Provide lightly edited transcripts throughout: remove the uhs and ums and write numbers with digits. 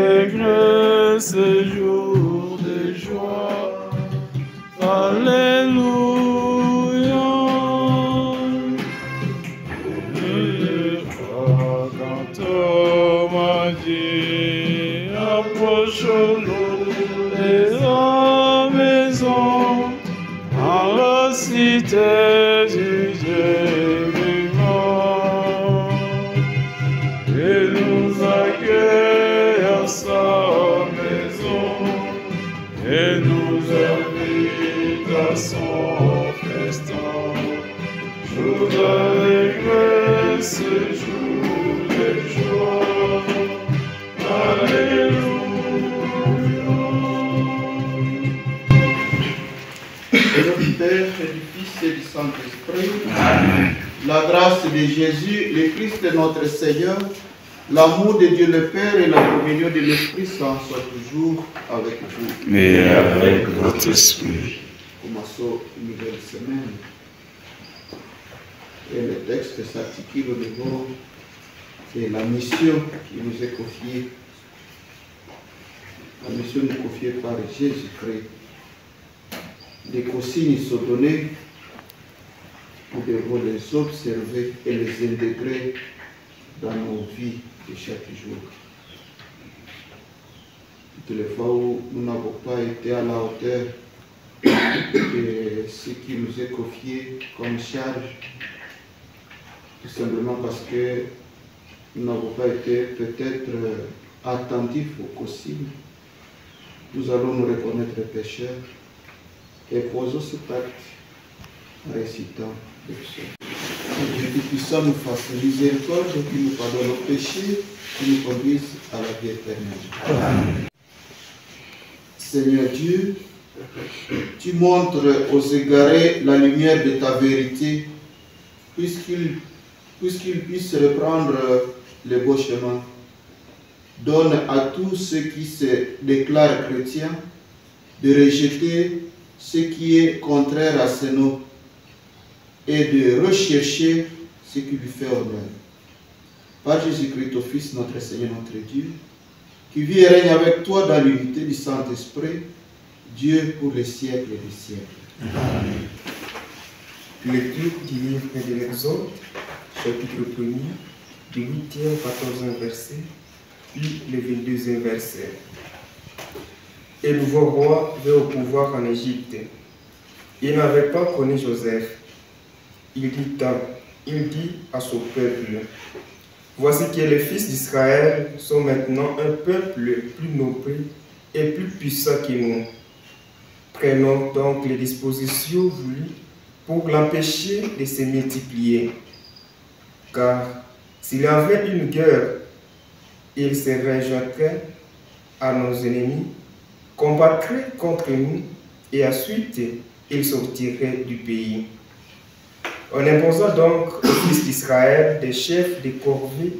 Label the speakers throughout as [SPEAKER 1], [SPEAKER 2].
[SPEAKER 1] Allégresse, jour de joie. Alléluia. Quand Thomas m'a dit, approchons-nous de la maison, à la cité du Dieu vivant, et nous accueille à sa maison, et nous invite à son festin. Jour d'allégresse, jour de joie. Alléluia.
[SPEAKER 2] Au nom du Père, et du Fils et du Saint-Esprit, la grâce de Jésus, le Christ notre Seigneur, l'amour de Dieu le Père et la communion de l'Esprit Saint soient toujours avec vous.
[SPEAKER 1] Et avec votre esprit.
[SPEAKER 2] Commençons une nouvelle semaine. Et le texte s'articule au niveau de la mission qui nous est confiée. La mission nous est confiée par Jésus-Christ. Des consignes sont données. Nous devons les observer et les intégrer dans nos vies de chaque jour. Toutes les fois où nous n'avons pas été à la hauteur de ce qui nous est confié comme charge, tout simplement parce que nous n'avons pas été peut-être attentifs aux consignes, nous allons nous reconnaître pécheurs et posons cet acte en récitant le psaume. Que Dieu Tout-Puissant nous fasse miséricorde, qui nous pardonne nos péchés, qui nous conduise à la vie éternelle. Amen. Seigneur Dieu, tu montres aux égarés la lumière de ta vérité, puisqu'ils puissent reprendre le beau chemin. Donne à tous ceux qui se déclarent chrétiens de rejeter ce qui est contraire à ce nom et de rechercher ce qui lui fait honneur. Par Jésus-Christ, ton Fils, notre Seigneur, notre Dieu, qui vit et règne avec toi dans l'unité du Saint-Esprit, Dieu pour les siècles des siècles.
[SPEAKER 3] Amen. Lecture du livre de l'Exode, chapitre 1er, du 8e au 14e verset, puis le 22e verset. Et le nouveau roi vint au pouvoir en Égypte. Il n'avait pas connu Joseph. Il dit à son peuple, voici que les fils d'Israël sont maintenant un peuple plus noble et plus puissant que nous. Prenons donc les dispositions voulues pour l'empêcher de se multiplier. Car s'il y avait une guerre, il se rejoindrait à nos ennemis, combattrait contre nous et ensuite il sortirait du pays. On imposa donc aux fils d'Israël des chefs de corvée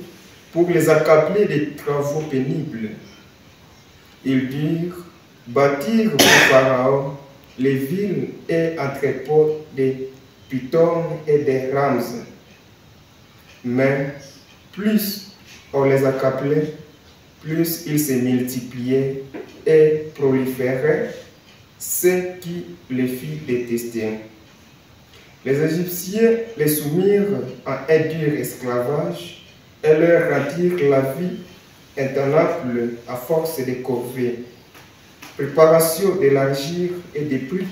[SPEAKER 3] pour les accabler des travaux pénibles. Ils durent bâtir pour Pharaon les villes et entrepôts des pitons et des rams. Mais plus on les accablait, plus ils se multipliaient et proliféraient, ce qui les fit détester. Les Égyptiens les soumirent à un dur esclavage et leur rendirent la vie intenable à force de corvées, préparation de l'argile et des briques,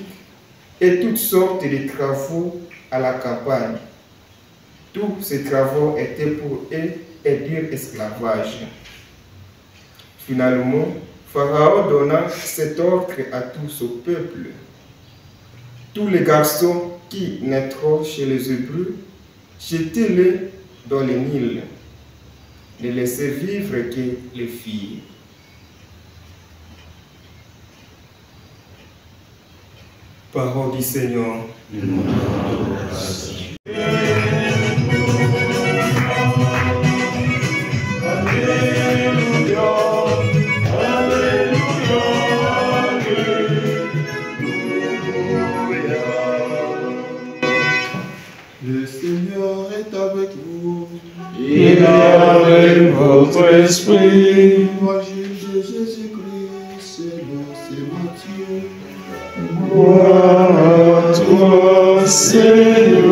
[SPEAKER 3] et toutes sortes de travaux à la campagne. Tous ces travaux étaient pour eux un dur esclavage. Finalement, Pharaon donna cet ordre à tout son peuple. Tous les garçons qui naîtront chez les Hébreux, jetez-les dans le Nil. Ne laissez vivre que les filles. Parole du Seigneur.
[SPEAKER 2] Le Seigneur est avec vous.
[SPEAKER 1] Il est avec votre Saint-Esprit.
[SPEAKER 2] Évangile de Jésus-Christ selon saint Matthieu.
[SPEAKER 1] Gloire à toi, Seigneur.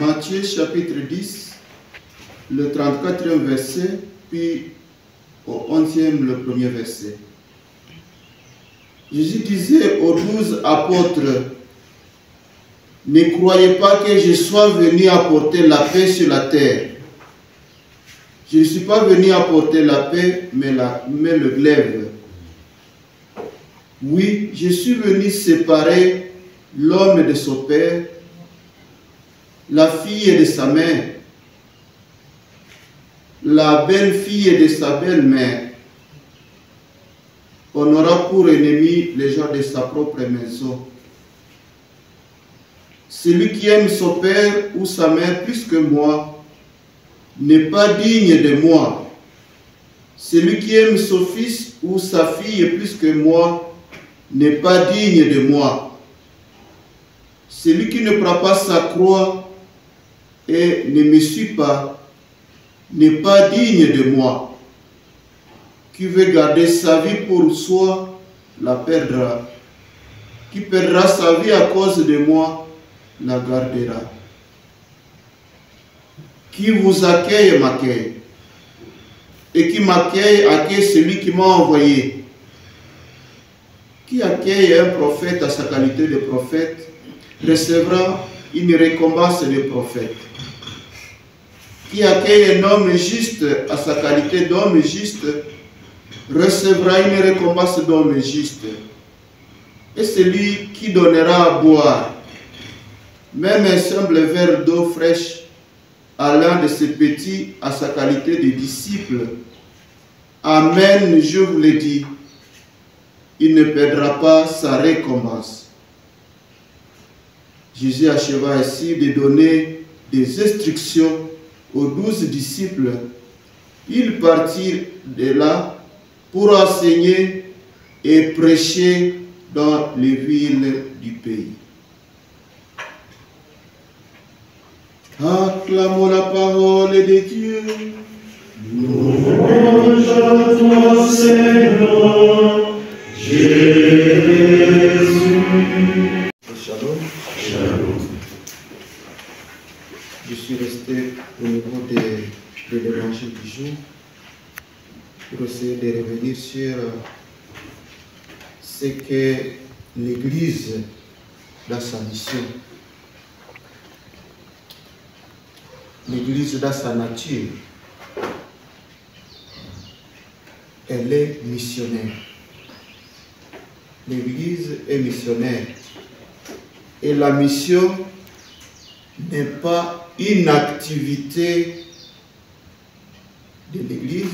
[SPEAKER 2] Matthieu chapitre 10, le 34e verset, puis au 11e, le premier verset. Jésus disait aux 12 apôtres, ne croyez pas que je sois venu apporter la paix sur la terre. Je ne suis pas venu apporter la paix, mais le glaive. Oui, je suis venu séparer l'homme de son père, la fille de sa mère, la belle-fille de sa belle-mère. On aura pour ennemi les gens de sa propre maison. Celui qui aime son père ou sa mère plus que moi n'est pas digne de moi. Celui qui aime son fils ou sa fille plus que moi n'est pas digne de moi. Celui qui ne prend pas sa croix et ne me suit pas n'est pas digne de moi. Qui veut garder sa vie pour soi la perdra. Qui perdra sa vie à cause de moi la gardera. Qui vous accueille m'accueille. Et qui m'accueille accueille celui qui m'a envoyé. Qui accueille un prophète à sa qualité de prophète recevra une récompense de prophète. Qui accueille un homme juste à sa qualité d'homme juste recevra une récompense d'homme juste. Et celui qui donnera à boire même un simple verre d'eau fraîche à l'un de ses petits à sa qualité de disciple, amen, je vous le dis, il ne perdra pas sa récompense. Jésus acheva ainsi de donner des instructions aux 12 disciples. Ils partirent de là pour enseigner et prêcher dans les villes du pays. Acclamons la parole de Dieu.
[SPEAKER 1] Louange à toi, Seigneur Jésus.
[SPEAKER 2] Shalom.
[SPEAKER 1] Shalom.
[SPEAKER 2] Je suis resté au niveau de l'évangile du jour pour essayer de revenir sur ce que l'Église dans sa mission. L'Église dans sa nature, elle est missionnaire. L'Église est missionnaire. Et la mission n'est pas une activité de l'Église.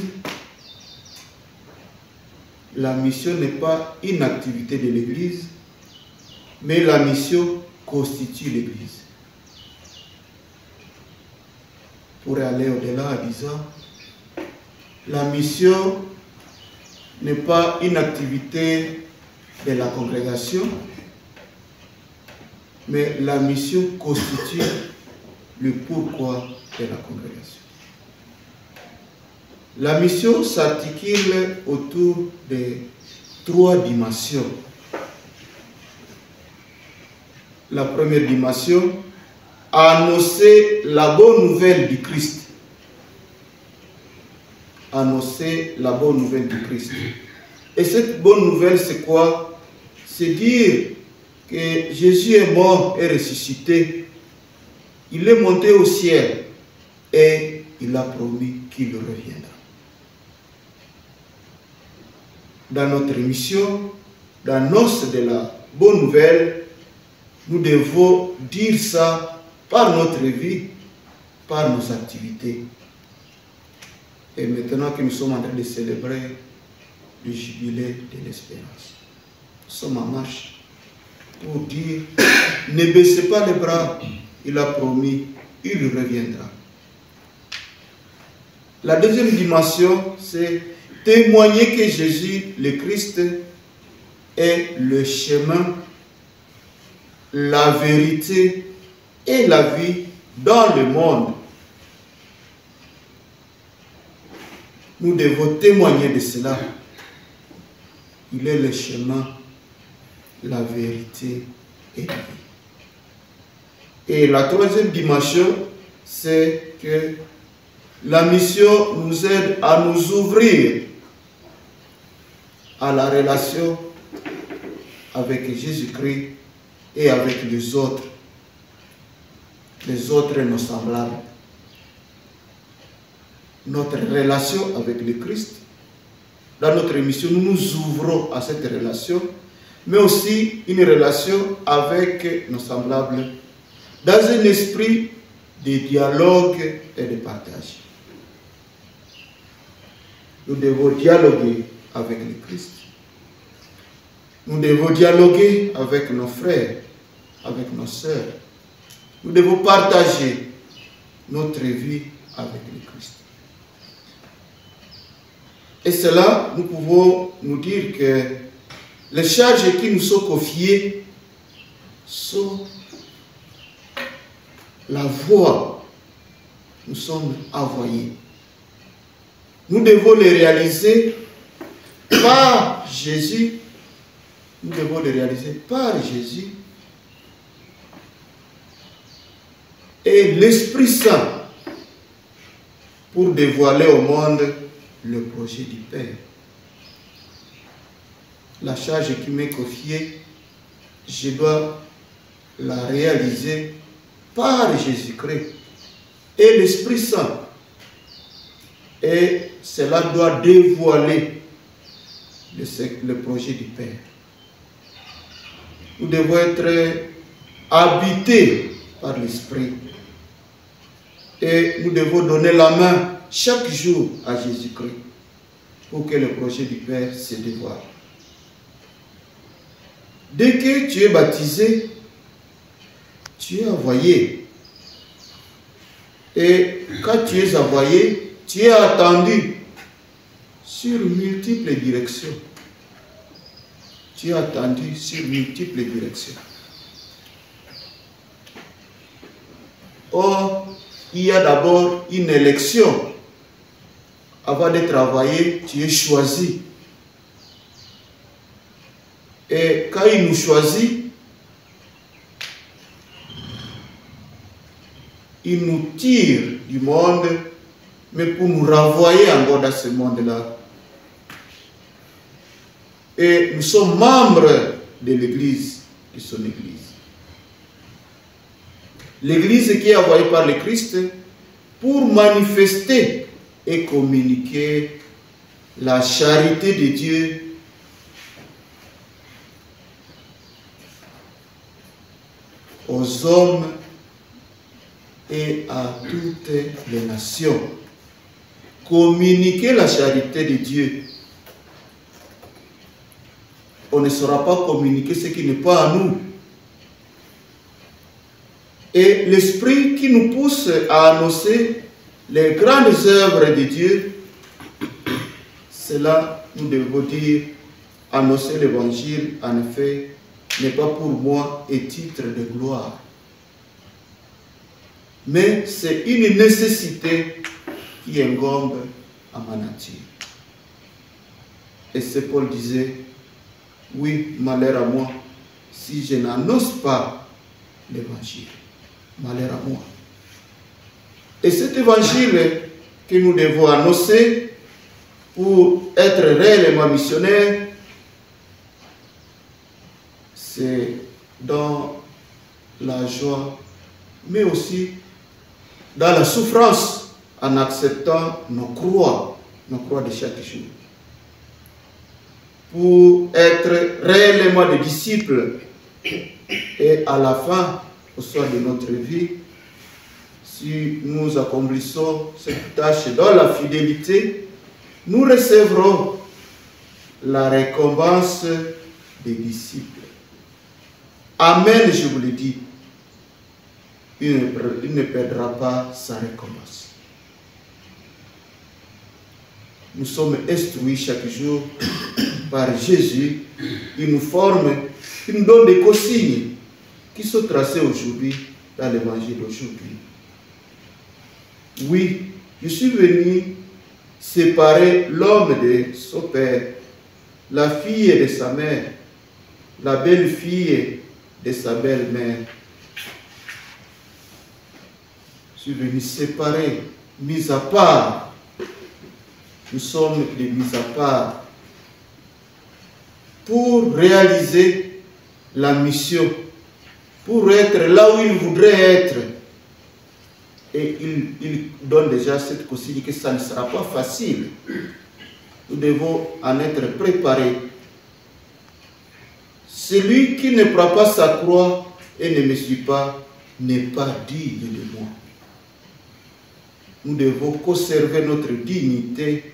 [SPEAKER 2] La mission n'est pas une activité de l'Église, mais la mission constitue l'Église. Pour aller au-delà en disant, la mission n'est pas une activité de la congrégation, mais la mission constitue le pourquoi de la congrégation. La mission s'articule autour de 3 dimensions. La première dimension, annoncer la bonne nouvelle du Christ. Annoncer la bonne nouvelle du Christ. Et cette bonne nouvelle, c'est quoi? C'est dire que Jésus est mort et ressuscité. Il est monté au ciel et il a promis qu'il reviendra. Dans notre mission, dans l'annonce de la bonne nouvelle, nous devons dire ça par notre vie, par nos activités. Et maintenant que nous sommes en train de célébrer le jubilé de l'espérance, nous sommes en marche pour dire, ne baissez pas les bras, il a promis, il reviendra. La deuxième dimension, c'est témoigner que Jésus, le Christ, est le chemin, la vérité et la vie dans le monde. Nous devons témoigner de cela. Il est le chemin, la vérité et la vie. Et la troisième dimension, c'est que la mission nous aide à nous ouvrir à la relation avec Jésus-Christ et avec les autres nos semblables. Notre relation avec le Christ, dans notre mission, nous nous ouvrons à cette relation, mais aussi une relation avec nos semblables, dans un esprit de dialogue et de partage. Nous devons dialoguer avec le Christ. Nous devons dialoguer avec nos frères, avec nos sœurs. Nous devons partager notre vie avec le Christ. Et cela, nous pouvons nous dire que les charges qui nous sont confiées sont la voie. Nous sommes envoyés. Nous devons les réaliser par Jésus. Nous devons les réaliser par Jésus. Et l'Esprit Saint pour dévoiler au monde le projet du Père. La charge qui m'est confiée, je dois la réaliser par Jésus-Christ et l'Esprit Saint. Et cela doit dévoiler le projet du Père. Nous devons être habités par l'Esprit. Et nous devons donner la main chaque jour à Jésus-Christ pour que le projet du Père se dévoile. Dès que tu es baptisé, tu es envoyé. Et quand tu es envoyé, tu es attendu sur multiples directions. Tu es attendu sur multiples directions. Or, il y a d'abord une élection. Avant d'être envoyé, tu es choisi. Et quand il nous choisit, il nous tire du monde, mais pour nous renvoyer encore dans ce monde-là. Et nous sommes membres de l'Église, de son Église. L'Église qui est envoyée par le Christ pour manifester et communiquer la charité de Dieu aux hommes et à toutes les nations. Communiquer la charité de Dieu. On ne saura pas communiquer ce qui n'est pas à nous. Et l'Esprit qui nous pousse à annoncer les grandes œuvres de Dieu, cela, nous devons dire, annoncer l'Évangile, en effet, n'est pas pour moi un titre de gloire. Mais c'est une nécessité qui incombe à ma nature. Et c'est Paul disait, oui, malheur à moi, si je n'annonce pas l'Évangile. Malheur à moi. Et cet évangile que nous devons annoncer pour être réellement missionnaires, c'est dans la joie, mais aussi dans la souffrance, en acceptant nos croix de chaque jour. Pour être réellement des disciples et à la fin, au soir de notre vie, si nous accomplissons cette tâche dans la fidélité, nous recevrons la récompense des disciples. Amen, je vous le dis. Il ne perdra pas sa récompense. Nous sommes instruits chaque jour par Jésus. Il nous forme, il nous donne des consignes qui sont tracées aujourd'hui dans l'évangile d'aujourd'hui. Oui, je suis venu séparer l'homme de son père, la fille de sa mère, la belle-fille de sa belle-mère. Je suis venu séparer, mis à part. Nous sommes des mis à part pour réaliser la mission, pour être là où il voudrait être. Et il donne déjà cette consigne que ça ne sera pas facile. Nous devons en être préparés. Celui qui ne prend pas sa croix et ne me suit pas n'est pas digne de moi. Nous devons conserver notre dignité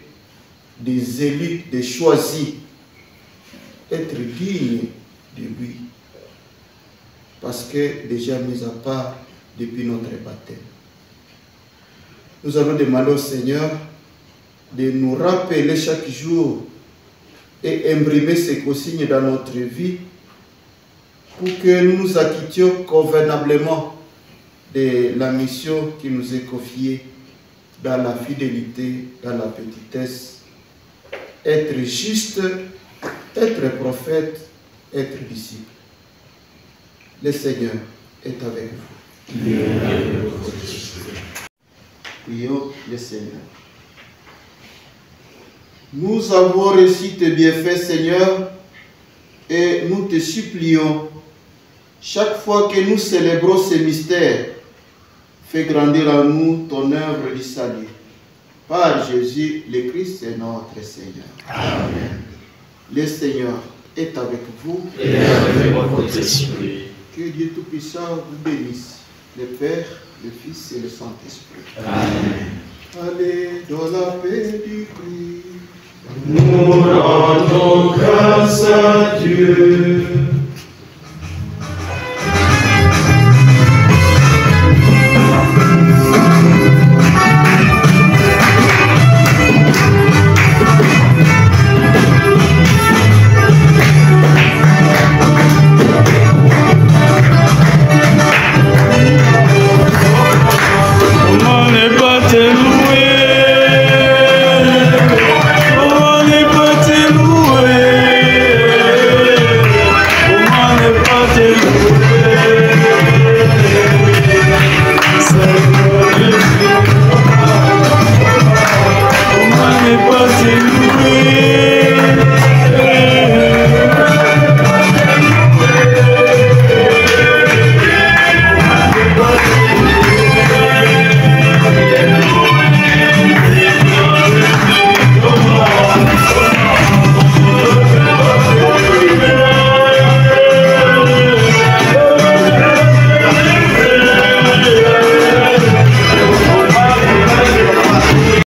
[SPEAKER 2] des élus, des choisis, être dignes de lui. Parce que déjà mis à part depuis notre baptême. Nous allons demander au Seigneur de nous rappeler chaque jour et imprimer ces consignes dans notre vie pour que nous nous acquittions convenablement de la mission qui nous est confiée dans la fidélité, dans la petitesse, être juste, être prophète, être disciple. Le Seigneur est avec vous. Prions le Seigneur. Nous avons reçu tes bienfaits, Seigneur, et nous te supplions, chaque fois que nous célébrons ces mystères, fais grandir en nous ton œuvre du salut. Par Jésus, le Christ est notre Seigneur. Amen. Le Seigneur est avec vous.
[SPEAKER 1] Et avec votre esprit.
[SPEAKER 2] Que Dieu Tout-Puissant vous bénisse, le Père, le Fils et le Saint-Esprit.
[SPEAKER 1] Amen.
[SPEAKER 2] Allez dans la paix du Christ.
[SPEAKER 1] Nous rendons grâce à Dieu.